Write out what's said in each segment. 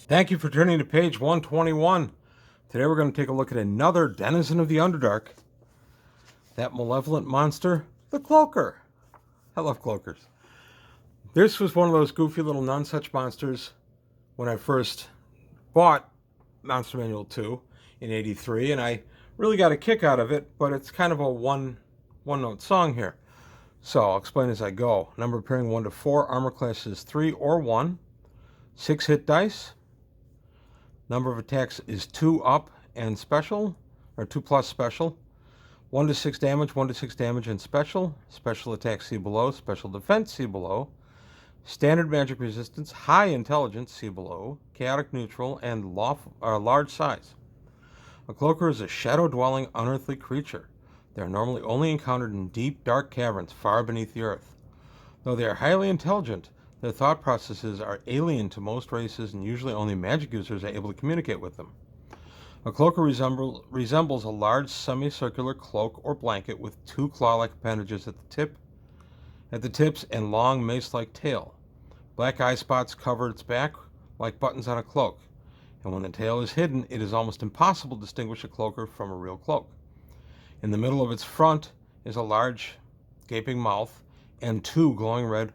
Thank you for turning to page 121. Today we're going to take a look at another denizen of the Underdark. That malevolent monster, the Cloaker. I love cloakers. This was one of those goofy little none-such monsters when I first bought Monster Manual 2 in '83, and I really got a kick out of it, but it's kind of a one-note song here. So I'll explain as I go. Number appearing 1 to 4, armor class is 3 or 1, 6 hit dice. Number of attacks is 2 up and special, or 2 plus special. 1 to 6 damage, 1 to 6 damage and special. Special attack, see below. Special defense, see below. Standard magic resistance, high intelligence, see below. Chaotic neutral, and large size. A cloaker is a shadow-dwelling, unearthly creature. They are normally only encountered in deep, dark caverns far beneath the earth. Though they are highly intelligent, their thought processes are alien to most races, and usually only magic users are able to communicate with them. A cloaker resembles a large semicircular cloak or blanket with 2 claw-like appendages at the tips and long mace-like tail. Black eye spots cover its back like buttons on a cloak, and when the tail is hidden, it is almost impossible to distinguish a cloaker from a real cloak. In the middle of its front is a large gaping mouth and 2 glowing red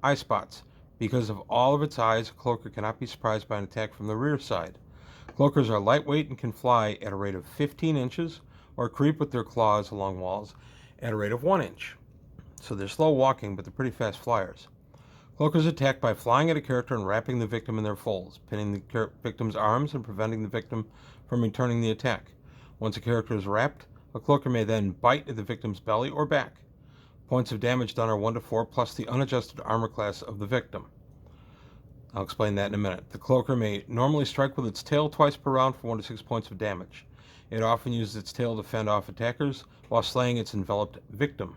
eye spots. Because of all of its eyes, a cloaker cannot be surprised by an attack from the rear side. Cloakers are lightweight and can fly at a rate of 15 inches or creep with their claws along walls at a rate of 1 inch. So they're slow walking, but they're pretty fast flyers. Cloakers attack by flying at a character and wrapping the victim in their folds, pinning the victim's arms and preventing the victim from returning the attack. Once a character is wrapped, a cloaker may then bite at the victim's belly or back. Points of damage done are 1 to 4 plus the unadjusted armor class of the victim. I'll explain that in a minute. The cloaker may normally strike with its tail twice per round for 1 to 6 points of damage. It often uses its tail to fend off attackers while slaying its enveloped victim.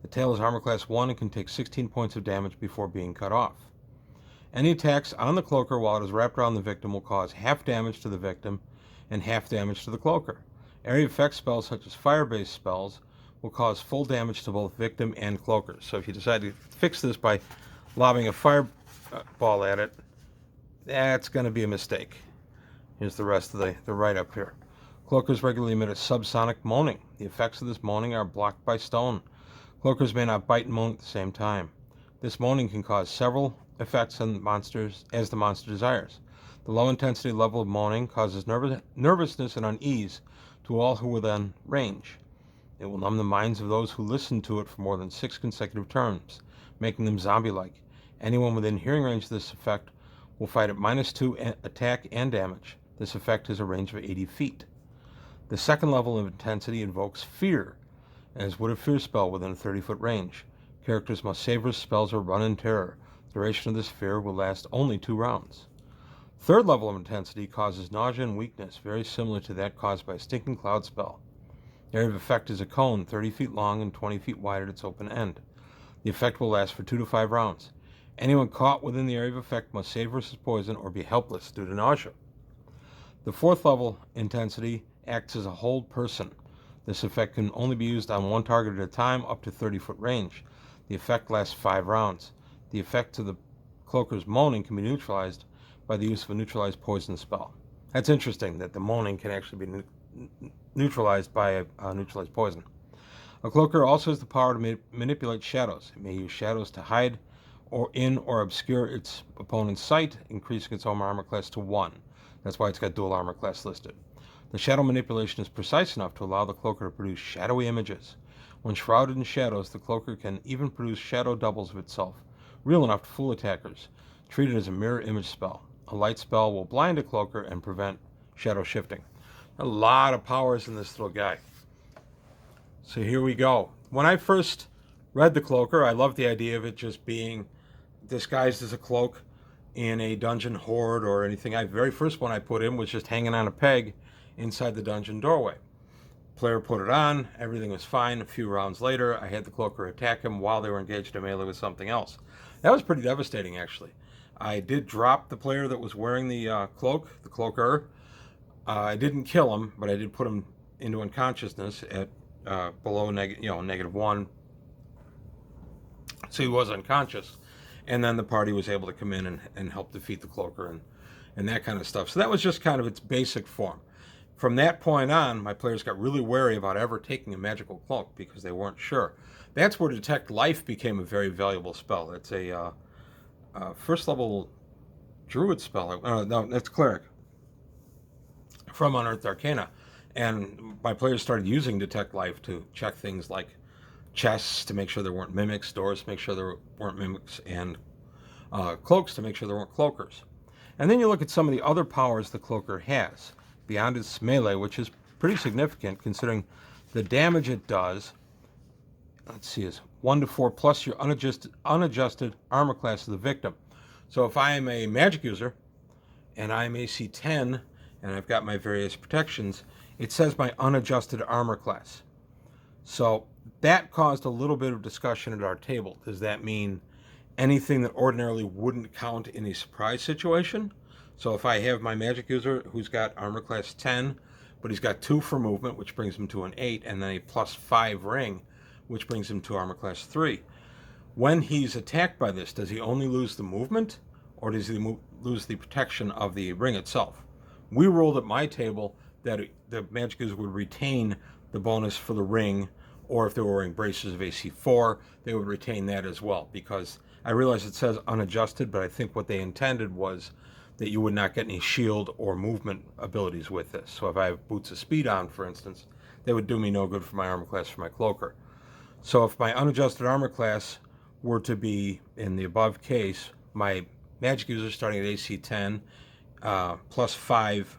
The tail is armor class 1 and can take 16 points of damage before being cut off. Any attacks on the cloaker while it is wrapped around the victim will cause half damage to the victim and half damage to the cloaker. Area effect spells such as fire-based spells will cause full damage to both victim and cloaker. So if you decide to fix this by lobbing a fireball at it, that's going to be a mistake. Here's the rest of the write-up here. Cloakers regularly emit a subsonic moaning. The effects of this moaning are blocked by stone. Cloakers may not bite and moan at the same time. This moaning can cause several effects on monsters as the monster desires. The low intensity level of moaning causes nervousness and unease to all who are within range. It will numb the minds of those who listen to it for more than 6 consecutive turns, making them zombie-like. Anyone within hearing range of this effect will fight at -2 attack and damage. This effect has a range of 80 feet. The second level of intensity invokes fear, as would a fear spell within a 30-foot range. Characters must savor spells or run in terror. The duration of this fear will last only 2 rounds. Third level of intensity causes nausea and weakness, very similar to that caused by a stinking cloud spell. The area of effect is a cone 30 feet long and 20 feet wide at its open end. The effect will last for 2 to 5 rounds. Anyone caught within the area of effect must save versus poison or be helpless due to nausea. The fourth level intensity acts as a hold person. This effect can only be used on one target at a time up to 30-foot range. The effect lasts 5 rounds. The effect of the cloaker's moaning can be neutralized by the use of a neutralized poison spell. That's interesting that the moaning can actually be neutralized by a neutralized poison. A cloaker also has the power to manipulate shadows. It may use shadows to hide or obscure its opponent's sight, increasing its own armor class to 1. That's why it's got dual armor class listed. The shadow manipulation is precise enough to allow the cloaker to produce shadowy images. When shrouded in shadows, the cloaker can even produce shadow doubles of itself, real enough to fool attackers. Treat it as a mirror image spell. A light spell will blind a cloaker and prevent shadow shifting. A lot of powers in this little guy. So here we go. When I first read the Cloaker, I loved the idea of it just being disguised as a cloak in a dungeon hoard or anything. The very first one I put in was just hanging on a peg inside the dungeon doorway. Player put it on, everything was fine. A few rounds later, I had the Cloaker attack him while they were engaged in melee with something else. That was pretty devastating, actually. I did drop the player that was wearing the cloak, the Cloaker. I didn't kill him, but I did put him into unconsciousness at below -1. So he was unconscious. And then the party was able to come in and help defeat the Cloaker and that kind of stuff. So that was just kind of its basic form. From that point on, my players got really wary about ever taking a magical cloak because they weren't sure. That's where Detect Life became a very valuable spell. It's a first level druid spell. No, that's cleric from Unearthed Arcana. And my players started using Detect Life to check things like chests to make sure there weren't mimics, doors to make sure there weren't mimics, and cloaks to make sure there weren't cloakers. And then you look at some of the other powers the cloaker has, beyond its melee, which is pretty significant considering the damage it does. Let's see, is 1 to 4 plus your unadjusted armor class of the victim. So if I am a magic user and I'm AC 10 and I've got my various protections, it says my unadjusted armor class. So that caused a little bit of discussion at our table. Does that mean anything that ordinarily wouldn't count in a surprise situation? So if I have my magic user who's got armor class 10, but he's got 2 for movement, which brings him to an 8, and then a plus 5 ring, which brings him to armor class 3. When he's attacked by this, does he only lose the movement, or does he lose the protection of the ring itself? We ruled at my table that the magic user would retain the bonus for the ring, or if they were wearing braces of AC 4, they would retain that as well, because I realize it says unadjusted, but I think what they intended was that you would not get any shield or movement abilities with this. So if I have boots of speed on, for instance, they would do me no good for my armor class for my cloaker. So if my unadjusted armor class were to be, in the above case, my magic user starting at AC 10, plus 5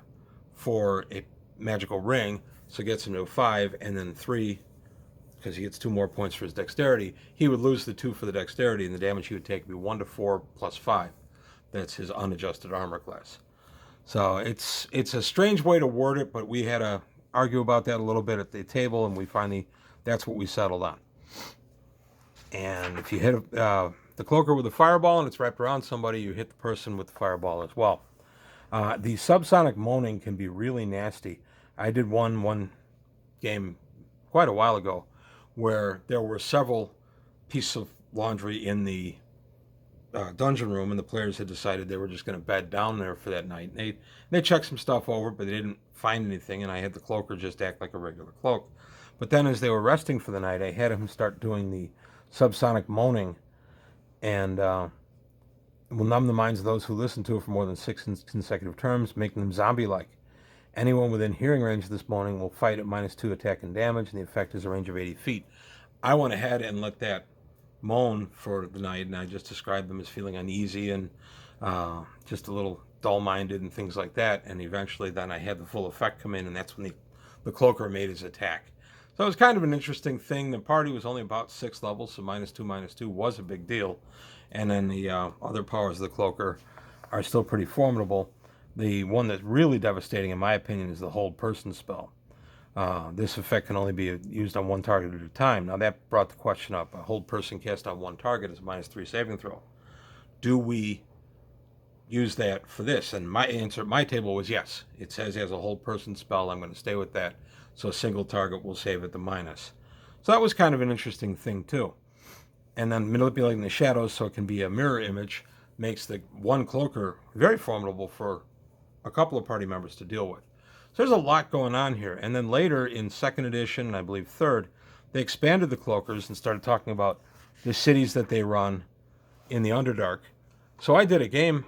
for a magical ring, so it gets him to a 5, and then 3, because he gets 2 more points for his dexterity, he would lose the 2 for the dexterity, and the damage he would take would be 1 to 4 plus 5. That's his unadjusted armor class. So it's a strange way to word it, but we had to argue about that a little bit at the table, and we finally, that's what we settled on. And if you hit the cloaker with a fireball and it's wrapped around somebody, you hit the person with the fireball as well. The subsonic moaning can be really nasty. I did one game quite a while ago where there were several pieces of laundry in the dungeon room, and the players had decided they were just going to bed down there for that night. They checked some stuff over, but they didn't find anything, and I had the cloaker just act like a regular cloak. But then as they were resting for the night, I had him start doing the subsonic moaning, and will numb the minds of those who listen to it for more than 6 consecutive terms, making them zombie-like. Anyone within hearing range of this moaning will fight at -2 attack and damage, and the effect is a range of 80 feet. I went ahead and let that moan for the night, and I just described them as feeling uneasy and just a little dull-minded and things like that, and eventually then I had the full effect come in, and that's when the cloaker made his attack. So it was kind of an interesting thing. The party was only about 6 levels, so -2 was a big deal. And then the other powers of the cloaker are still pretty formidable. The one that's really devastating, in my opinion, is the Hold Person spell. This effect can only be used on one target at a time. Now that brought the question up. A Hold Person cast on one target is a -3 saving throw. Do we use that for this? And my answer at my table was yes. It says as a Hold Person spell, I'm going to stay with that. So a single target will save at the minus. So that was kind of an interesting thing too. And then manipulating the shadows so it can be a mirror image makes the one cloaker very formidable for a couple of party members to deal with. So there's a lot going on here. And then later in 2nd edition, and I believe 3rd, they expanded the cloakers and started talking about the cities that they run in the Underdark. So I did a game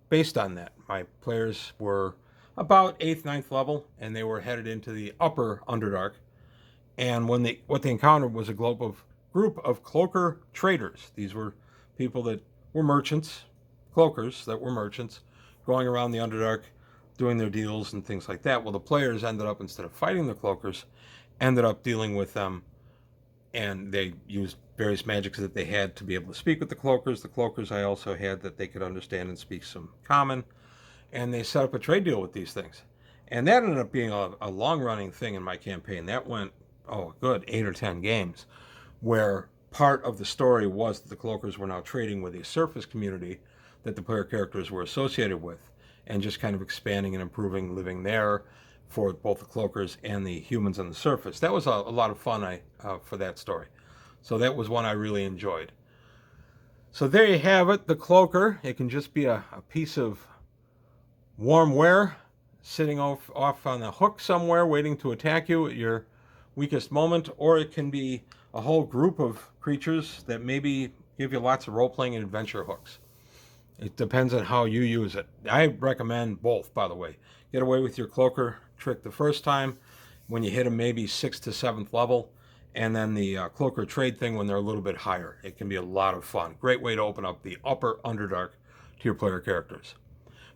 based on that. My players were about 8th, 9th level, and they were headed into the upper Underdark. And what they encountered was a group of cloaker traders. These were people that were merchants, cloakers that were merchants, going around the Underdark, doing their deals and things like that. Well, the players ended up, instead of fighting the cloakers, ended up dealing with them, and they used various magics that they had to be able to speak with the cloakers. The cloakers I also had that they could understand and speak some common, and they set up a trade deal with these things. And that ended up being a long-running thing in my campaign. That went, a good 8 or 10 games, where part of the story was that the cloakers were now trading with a surface community that the player characters were associated with, and just kind of expanding and improving living there for both the cloakers and the humans on the surface. That was a lot of fun for that story. So that was one I really enjoyed. So there you have it, the cloaker. It can just be a piece of warm wear, sitting off on a hook somewhere waiting to attack you at your weakest moment, or it can be a whole group of creatures that maybe give you lots of role-playing and adventure hooks. It depends on how you use it. I recommend both, by the way. Get away with your Cloaker trick the first time when you hit them maybe 6th to 7th level, and then the Cloaker trade thing when they're a little bit higher. It can be a lot of fun. Great way to open up the upper Underdark to your player characters.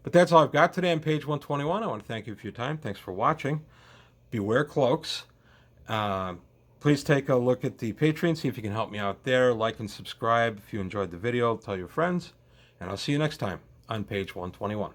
But that's all I've got today on page 121. I want to thank you for your time. Thanks for watching. Beware cloaks. Please take a look at the Patreon, see if you can help me out there. Like and subscribe if you enjoyed the video. Tell your friends. And I'll see you next time on page 121.